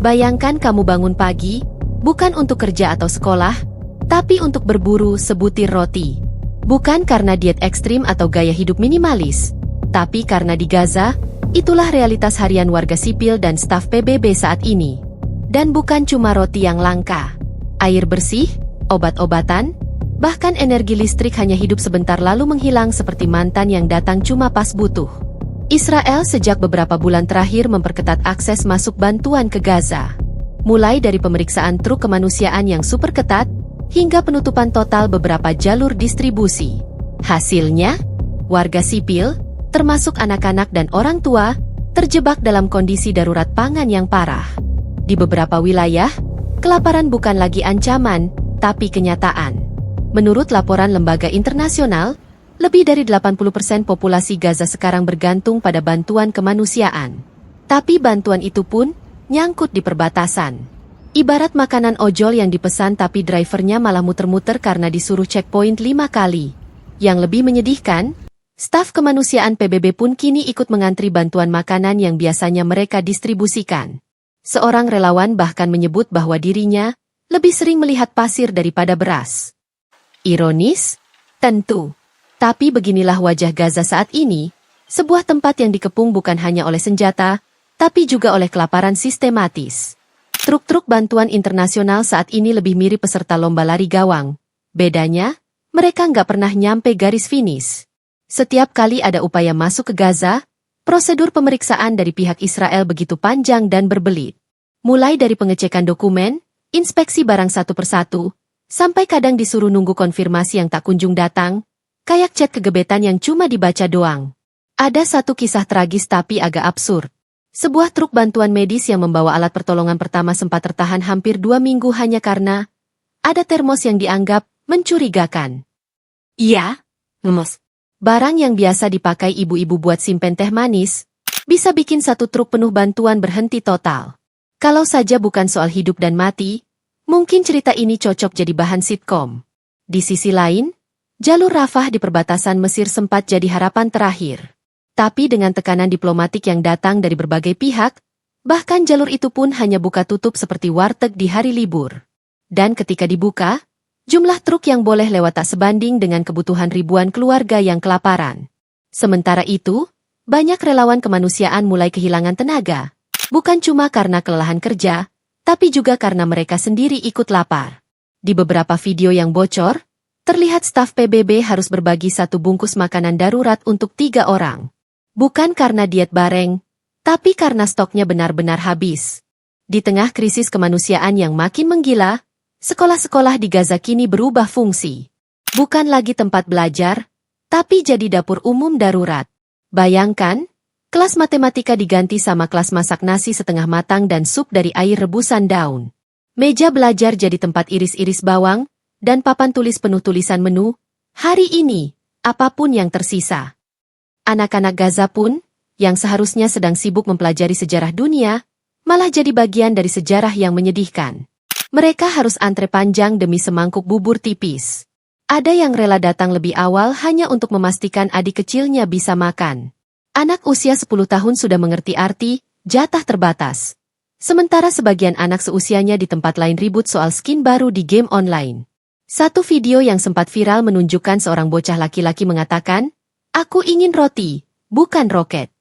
Bayangkan kamu bangun pagi, bukan untuk kerja atau sekolah, tapi untuk berburu sebutir roti. Bukan karena diet ekstrim atau gaya hidup minimalis, tapi karena di Gaza, itulah realitas harian warga sipil dan staf PBB saat ini. Dan bukan cuma roti yang langka. Air bersih, obat-obatan, bahkan energi listrik hanya hidup sebentar lalu menghilang seperti mantan yang datang cuma pas butuh. Israel sejak beberapa bulan terakhir memperketat akses masuk bantuan ke Gaza. Mulai dari pemeriksaan truk kemanusiaan yang super ketat, hingga penutupan total beberapa jalur distribusi. Hasilnya, warga sipil, termasuk anak-anak dan orang tua, terjebak dalam kondisi darurat pangan yang parah. Di beberapa wilayah, kelaparan bukan lagi ancaman, tapi kenyataan. Menurut laporan lembaga internasional, lebih dari 80% populasi Gaza sekarang bergantung pada bantuan kemanusiaan. Tapi bantuan itu pun nyangkut di perbatasan. Ibarat makanan ojol yang dipesan tapi drivernya malah muter-muter karena disuruh checkpoint 5 kali. Yang lebih menyedihkan, staf kemanusiaan PBB pun kini ikut mengantri bantuan makanan yang biasanya mereka distribusikan. Seorang relawan bahkan menyebut bahwa dirinya lebih sering melihat pasir daripada beras. Ironis? Tentu. Tapi beginilah wajah Gaza saat ini, sebuah tempat yang dikepung bukan hanya oleh senjata, tapi juga oleh kelaparan sistematis. Truk-truk bantuan internasional saat ini lebih mirip peserta lomba lari gawang. Bedanya, mereka nggak pernah nyampe garis finish. Setiap kali ada upaya masuk ke Gaza, prosedur pemeriksaan dari pihak Israel begitu panjang dan berbelit. Mulai dari pengecekan dokumen, inspeksi barang satu persatu, sampai kadang disuruh nunggu konfirmasi yang tak kunjung datang, kayak chat kegebetan yang cuma dibaca doang. Ada satu kisah tragis tapi agak absurd. Sebuah truk bantuan medis yang membawa alat pertolongan pertama sempat tertahan hampir 2 minggu hanya karena ada termos yang dianggap mencurigakan. Iya, ngemus. Barang yang biasa dipakai ibu-ibu buat simpen teh manis, bisa bikin satu truk penuh bantuan berhenti total. Kalau saja bukan soal hidup dan mati, mungkin cerita ini cocok jadi bahan sitkom. Di sisi lain, jalur Rafah di perbatasan Mesir sempat jadi harapan terakhir. Tapi dengan tekanan diplomatik yang datang dari berbagai pihak, bahkan jalur itu pun hanya buka tutup seperti warteg di hari libur. Dan ketika dibuka, jumlah truk yang boleh lewat tak sebanding dengan kebutuhan ribuan keluarga yang kelaparan. Sementara itu, banyak relawan kemanusiaan mulai kehilangan tenaga. Bukan cuma karena kelelahan kerja, tapi juga karena mereka sendiri ikut lapar. Di beberapa video yang bocor, terlihat staf PBB harus berbagi satu bungkus makanan darurat untuk 3 orang. Bukan karena diet bareng, tapi karena stoknya benar-benar habis. Di tengah krisis kemanusiaan yang makin menggila, sekolah-sekolah di Gaza kini berubah fungsi. Bukan lagi tempat belajar, tapi jadi dapur umum darurat. Bayangkan, kelas matematika diganti sama kelas masak nasi setengah matang dan sup dari air rebusan daun. Meja belajar jadi tempat iris-iris bawang, dan papan tulis penuh tulisan menu, hari ini, apapun yang tersisa. Anak-anak Gaza pun, yang seharusnya sedang sibuk mempelajari sejarah dunia, malah jadi bagian dari sejarah yang menyedihkan. Mereka harus antre panjang demi semangkuk bubur tipis. Ada yang rela datang lebih awal hanya untuk memastikan adik kecilnya bisa makan. Anak usia 10 tahun sudah mengerti arti jatah terbatas. Sementara sebagian anak seusianya di tempat lain ribut soal skin baru di game online. Satu video yang sempat viral menunjukkan seorang bocah laki-laki mengatakan, "Aku ingin roti, bukan roket."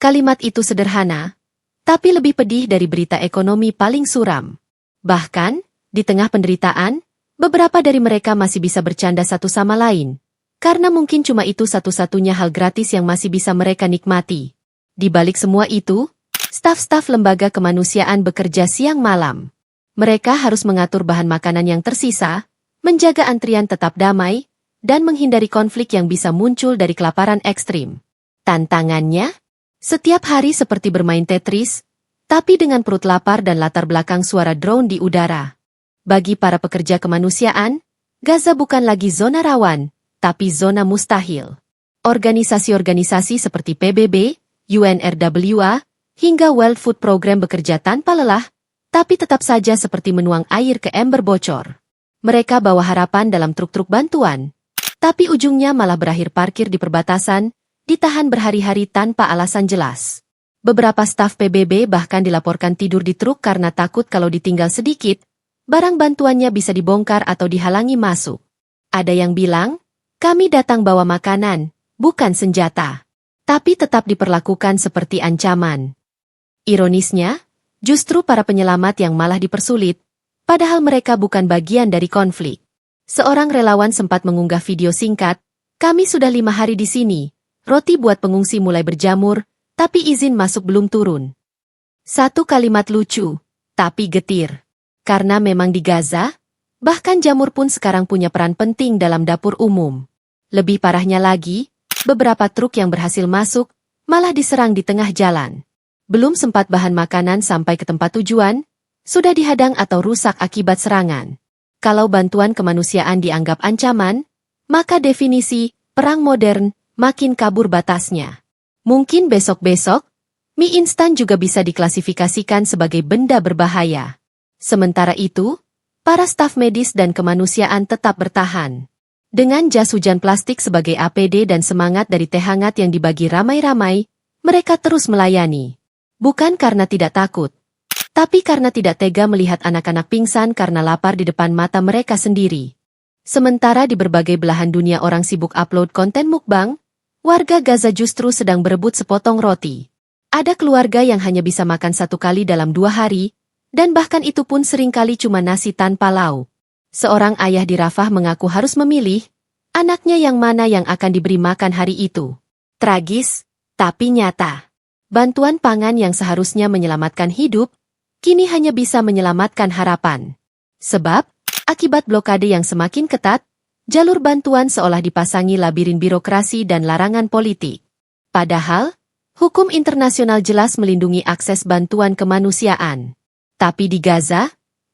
Kalimat itu sederhana, tapi lebih pedih dari berita ekonomi paling suram. Bahkan, di tengah penderitaan, beberapa dari mereka masih bisa bercanda satu sama lain, karena mungkin cuma itu satu-satunya hal gratis yang masih bisa mereka nikmati. Di balik semua itu, staf-staf lembaga kemanusiaan bekerja siang malam. Mereka harus mengatur bahan makanan yang tersisa, menjaga antrian tetap damai, dan menghindari konflik yang bisa muncul dari kelaparan ekstrim. Tantangannya, setiap hari seperti bermain Tetris, tapi dengan perut lapar dan latar belakang suara drone di udara. Bagi para pekerja kemanusiaan, Gaza bukan lagi zona rawan, tapi zona mustahil. Organisasi-organisasi seperti PBB, UNRWA, hingga World Food Program bekerja tanpa lelah, tapi tetap saja seperti menuang air ke ember bocor. Mereka bawa harapan dalam truk-truk bantuan, tapi ujungnya malah berakhir parkir di perbatasan, ditahan berhari-hari tanpa alasan jelas. Beberapa staf PBB bahkan dilaporkan tidur di truk karena takut kalau ditinggal sedikit, barang bantuannya bisa dibongkar atau dihalangi masuk. Ada yang bilang, kami datang bawa makanan, bukan senjata. Tapi tetap diperlakukan seperti ancaman. Ironisnya, justru para penyelamat yang malah dipersulit, padahal mereka bukan bagian dari konflik. Seorang relawan sempat mengunggah video singkat, kami sudah 5 hari di sini, roti buat pengungsi mulai berjamur, tapi izin masuk belum turun. Satu kalimat lucu, tapi getir. Karena memang di Gaza, bahkan jamur pun sekarang punya peran penting dalam dapur umum. Lebih parahnya lagi, beberapa truk yang berhasil masuk, malah diserang di tengah jalan. Belum sempat bahan makanan sampai ke tempat tujuan, sudah dihadang atau rusak akibat serangan. Kalau bantuan kemanusiaan dianggap ancaman, maka definisi perang modern makin kabur batasnya. Mungkin besok-besok, mie instan juga bisa diklasifikasikan sebagai benda berbahaya. Sementara itu, para staf medis dan kemanusiaan tetap bertahan. Dengan jas hujan plastik sebagai APD dan semangat dari teh hangat yang dibagi ramai-ramai, mereka terus melayani. Bukan karena tidak takut, tapi karena tidak tega melihat anak-anak pingsan karena lapar di depan mata mereka sendiri. Sementara di berbagai belahan dunia orang sibuk upload konten mukbang, warga Gaza justru sedang berebut sepotong roti. Ada keluarga yang hanya bisa makan 1 kali dalam 2 hari, dan bahkan itu pun seringkali cuma nasi tanpa lauk. Seorang ayah di Rafah mengaku harus memilih, anaknya yang mana yang akan diberi makan hari itu. Tragis, tapi nyata. Bantuan pangan yang seharusnya menyelamatkan hidup, kini hanya bisa menyelamatkan harapan. Sebab, akibat blokade yang semakin ketat, jalur bantuan seolah dipasangi labirin birokrasi dan larangan politik. Padahal, hukum internasional jelas melindungi akses bantuan kemanusiaan. Tapi di Gaza,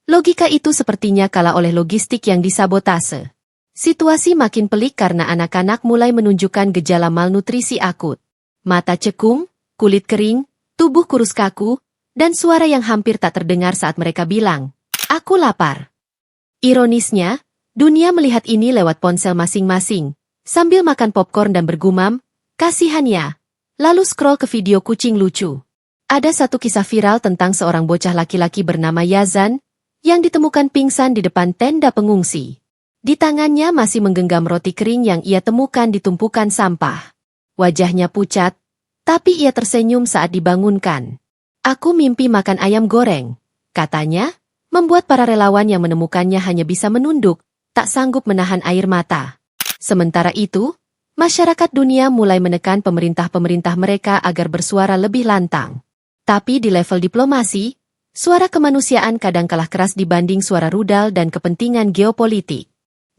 logika itu sepertinya kalah oleh logistik yang disabotase. Situasi makin pelik karena anak-anak mulai menunjukkan gejala malnutrisi akut. Mata cekung, kulit kering, tubuh kurus kaku, dan suara yang hampir tak terdengar saat mereka bilang, "Aku lapar." Ironisnya, dunia melihat ini lewat ponsel masing-masing, sambil makan popcorn dan bergumam, "Kasihan ya." Lalu scroll ke video kucing lucu. Ada satu kisah viral tentang seorang bocah laki-laki bernama Yazan, yang ditemukan pingsan di depan tenda pengungsi. Di tangannya masih menggenggam roti kering yang ia temukan di tumpukan sampah. Wajahnya pucat, tapi ia tersenyum saat dibangunkan. "Aku mimpi makan ayam goreng," katanya, membuat para relawan yang menemukannya hanya bisa menunduk, tak sanggup menahan air mata. Sementara itu, masyarakat dunia mulai menekan pemerintah-pemerintah mereka agar bersuara lebih lantang. Tapi di level diplomasi, suara kemanusiaan kadang kalah keras dibanding suara rudal dan kepentingan geopolitik.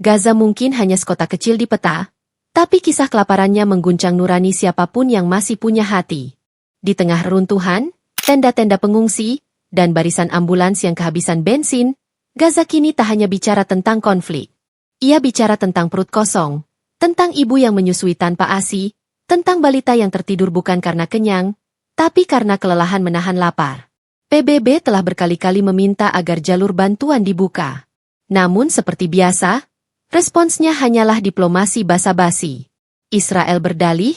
Gaza mungkin hanya sekota kecil di peta, tapi kisah kelaparannya mengguncang nurani siapapun yang masih punya hati. Di tengah reruntuhan, tenda-tenda pengungsi, dan barisan ambulans yang kehabisan bensin, Gaza kini tak hanya bicara tentang konflik. Ia bicara tentang perut kosong, tentang ibu yang menyusui tanpa ASI, tentang balita yang tertidur bukan karena kenyang, tapi karena kelelahan menahan lapar. PBB telah berkali-kali meminta agar jalur bantuan dibuka. Namun seperti biasa, responsnya hanyalah diplomasi basa-basi. Israel berdalih,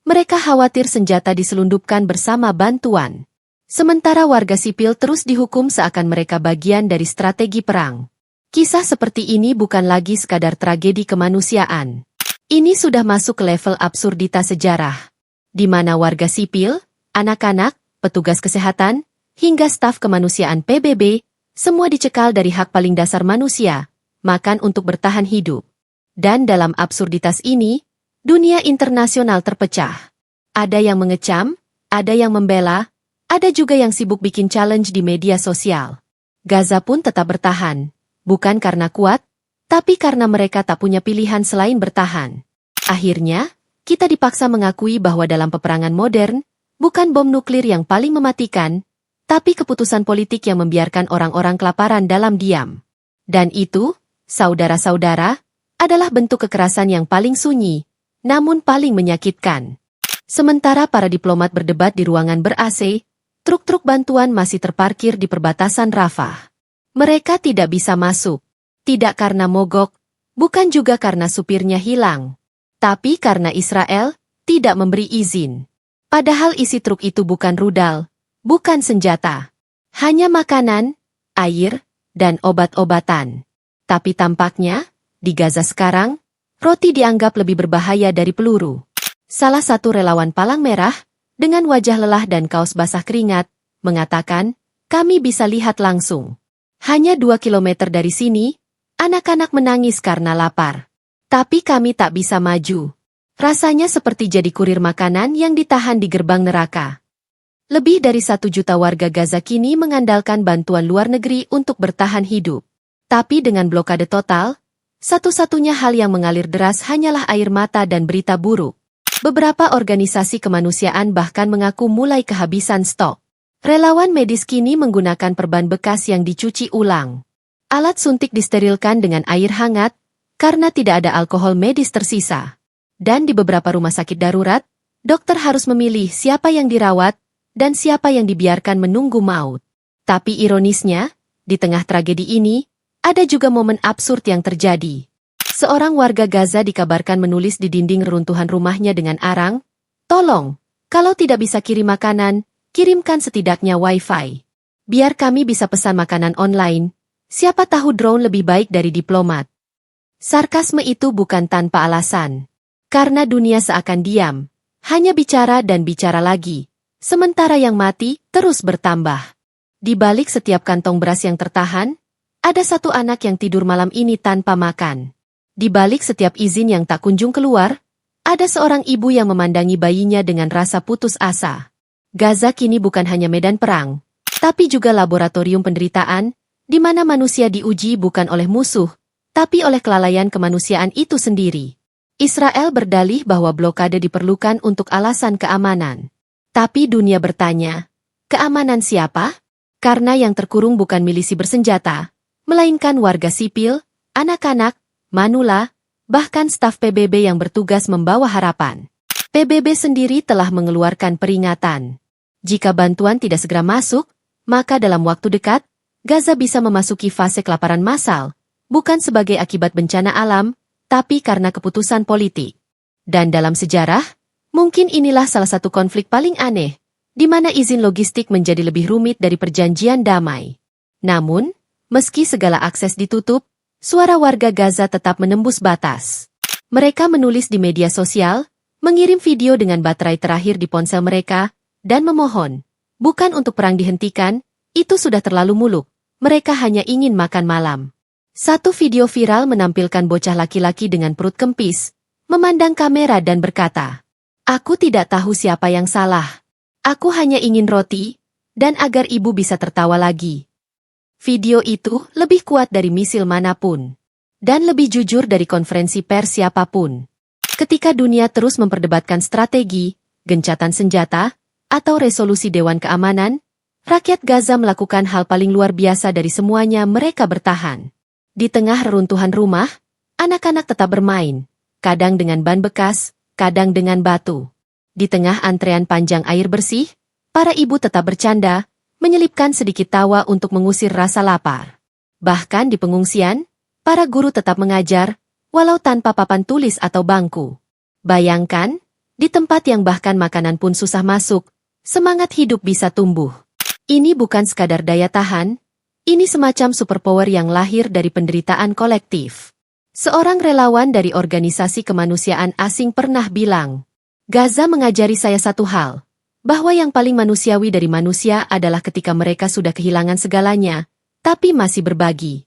mereka khawatir senjata diselundupkan bersama bantuan. Sementara warga sipil terus dihukum seakan mereka bagian dari strategi perang. Kisah seperti ini bukan lagi sekadar tragedi kemanusiaan. Ini sudah masuk ke level absurditas sejarah, di mana warga sipil, anak-anak, petugas kesehatan, hingga staf kemanusiaan PBB, semua dicekal dari hak paling dasar manusia, makan untuk bertahan hidup. Dan dalam absurditas ini, dunia internasional terpecah. Ada yang mengecam, ada yang membela, ada juga yang sibuk bikin challenge di media sosial. Gaza pun tetap bertahan, bukan karena kuat, tapi karena mereka tak punya pilihan selain bertahan. Akhirnya, kita dipaksa mengakui bahwa dalam peperangan modern, bukan bom nuklir yang paling mematikan, tapi keputusan politik yang membiarkan orang-orang kelaparan dalam diam. Dan itu, saudara-saudara, adalah bentuk kekerasan yang paling sunyi, namun paling menyakitkan. Sementara para diplomat berdebat di ruangan ber-AC, truk-truk bantuan masih terparkir di perbatasan Rafah. Mereka tidak bisa masuk. Tidak karena mogok, bukan juga karena supirnya hilang. Tapi karena Israel tidak memberi izin. Padahal isi truk itu bukan rudal, bukan senjata. Hanya makanan, air, dan obat-obatan. Tapi tampaknya, di Gaza sekarang, roti dianggap lebih berbahaya dari peluru. Salah satu relawan Palang Merah, dengan wajah lelah dan kaos basah keringat, mengatakan, kami bisa lihat langsung. Hanya 2 kilometer dari sini, anak-anak menangis karena lapar. Tapi kami tak bisa maju. Rasanya seperti jadi kurir makanan yang ditahan di gerbang neraka. Lebih dari 1 juta warga Gaza kini mengandalkan bantuan luar negeri untuk bertahan hidup. Tapi dengan blokade total, satu-satunya hal yang mengalir deras hanyalah air mata dan berita buruk. Beberapa organisasi kemanusiaan bahkan mengaku mulai kehabisan stok. Relawan medis kini menggunakan perban bekas yang dicuci ulang. Alat suntik disterilkan dengan air hangat, karena tidak ada alkohol medis tersisa. Dan di beberapa rumah sakit darurat, dokter harus memilih siapa yang dirawat, dan siapa yang dibiarkan menunggu maut. Tapi ironisnya, di tengah tragedi ini, ada juga momen absurd yang terjadi. Seorang warga Gaza dikabarkan menulis di dinding reruntuhan rumahnya dengan arang, "Tolong, kalau tidak bisa kirim makanan, kirimkan setidaknya Wi-Fi. Biar kami bisa pesan makanan online, siapa tahu drone lebih baik dari diplomat." Sarkasme itu bukan tanpa alasan. Karena dunia seakan diam, hanya bicara dan bicara lagi, sementara yang mati terus bertambah. Di balik setiap kantong beras yang tertahan, ada satu anak yang tidur malam ini tanpa makan. Di balik setiap izin yang tak kunjung keluar, ada seorang ibu yang memandangi bayinya dengan rasa putus asa. Gaza kini bukan hanya medan perang, tapi juga laboratorium penderitaan, di mana manusia diuji bukan oleh musuh, tapi oleh kelalaian kemanusiaan itu sendiri. Israel berdalih bahwa blokade diperlukan untuk alasan keamanan. Tapi dunia bertanya, keamanan siapa? Karena yang terkurung bukan milisi bersenjata, melainkan warga sipil, anak-anak, manula, bahkan staf PBB yang bertugas membawa harapan. PBB sendiri telah mengeluarkan peringatan. Jika bantuan tidak segera masuk, maka dalam waktu dekat, Gaza bisa memasuki fase kelaparan massal, bukan sebagai akibat bencana alam, tapi karena keputusan politik. Dan dalam sejarah, mungkin inilah salah satu konflik paling aneh, di mana izin logistik menjadi lebih rumit dari perjanjian damai. Namun, meski segala akses ditutup, suara warga Gaza tetap menembus batas. Mereka menulis di media sosial, mengirim video dengan baterai terakhir di ponsel mereka, dan memohon, bukan untuk perang dihentikan, itu sudah terlalu muluk, mereka hanya ingin makan malam. Satu video viral menampilkan bocah laki-laki dengan perut kempis, memandang kamera dan berkata, "Aku tidak tahu siapa yang salah. Aku hanya ingin roti, dan agar ibu bisa tertawa lagi." Video itu lebih kuat dari misil manapun, dan lebih jujur dari konferensi pers siapapun. Ketika dunia terus memperdebatkan strategi, gencatan senjata, atau resolusi Dewan Keamanan, rakyat Gaza melakukan hal paling luar biasa dari semuanya, mereka bertahan. Di tengah reruntuhan rumah, anak-anak tetap bermain, kadang dengan ban bekas, kadang dengan batu. Di tengah antrean panjang air bersih, para ibu tetap bercanda, menyelipkan sedikit tawa untuk mengusir rasa lapar. Bahkan di pengungsian, para guru tetap mengajar, walau tanpa papan tulis atau bangku. Bayangkan, di tempat yang bahkan makanan pun susah masuk, semangat hidup bisa tumbuh. Ini bukan sekadar daya tahan, ini semacam superpower yang lahir dari penderitaan kolektif. Seorang relawan dari organisasi kemanusiaan asing pernah bilang, "Gaza mengajari saya satu hal, bahwa yang paling manusiawi dari manusia adalah ketika mereka sudah kehilangan segalanya, tapi masih berbagi."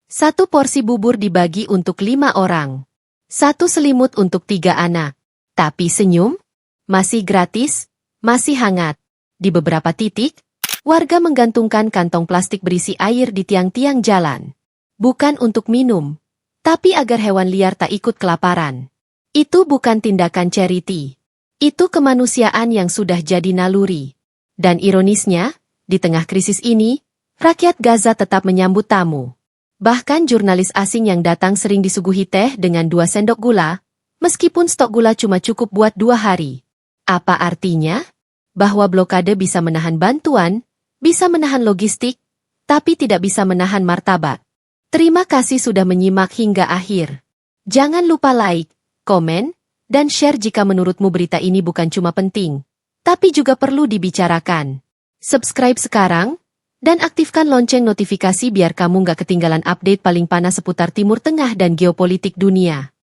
Satu porsi bubur dibagi untuk 5 orang. Satu selimut untuk 3 anak. Tapi senyum? Masih gratis? Masih hangat. Di beberapa titik, warga menggantungkan kantong plastik berisi air di tiang-tiang jalan. Bukan untuk minum, tapi agar hewan liar tak ikut kelaparan. Itu bukan tindakan charity. Itu kemanusiaan yang sudah jadi naluri. Dan ironisnya, di tengah krisis ini, rakyat Gaza tetap menyambut tamu. Bahkan jurnalis asing yang datang sering disuguhi teh dengan 2 sendok gula, meskipun stok gula cuma cukup buat 2 hari. Apa artinya? Bahwa blokade bisa menahan bantuan, bisa menahan logistik, tapi tidak bisa menahan martabat. Terima kasih sudah menyimak hingga akhir. Jangan lupa like, komen, dan share jika menurutmu berita ini bukan cuma penting, tapi juga perlu dibicarakan. Subscribe sekarang, dan aktifkan lonceng notifikasi biar kamu nggak ketinggalan update paling panas seputar Timur Tengah dan geopolitik dunia.